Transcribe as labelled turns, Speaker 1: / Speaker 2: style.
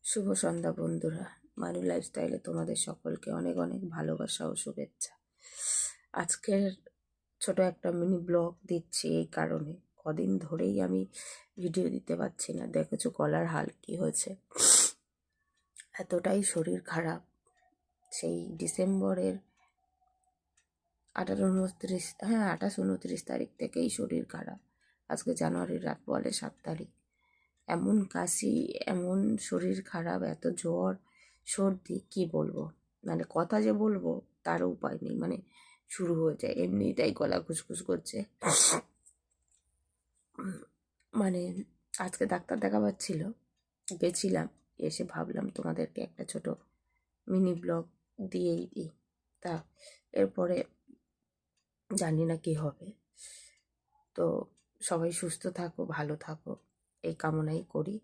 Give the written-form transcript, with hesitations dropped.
Speaker 1: শুভ সন্ধ্যা বন্ধুরা, মানি লাইফস্টাইলে তোমাদের সকলকে অনেক অনেক ভালোবাসা ও শুভেচ্ছা। আজকের ছোট একটা মিনি ব্লগ দিচ্ছি এই কারণে, কদিন ধরেই আমি ভিডিও দিতে পারছি না। দেখেছো গলার হাল কি হয়েছে, এতটাই শরীর খারাপ। সেই ডিসেম্বরের 28-29 তারিখ থেকেই শরীর খারাপ। আজকে জানুয়ারির রাত বলে 7 তারিখ। এমন কাশি, এমন শরীর খারাপ, এত জ্বর সর্দি, কি বলবো, মানে কথা যে বলবো তারও উপায় নেই। মানে শুরু হয়ে যায় এমনিটাই, গলা খুসখুস করছে। মানে আজকে ডাক্তার দেখাবার ছিল, গেছিলাম। এসে ভাবলাম তোমাদেরকে একটা ছোট মিনি ব্লগ দিয়েই দিই। তা এরপরে জানি না কি হবে। তো সবাই সুস্থ থাকো, ভালো থাকো, এই কামনাই করি।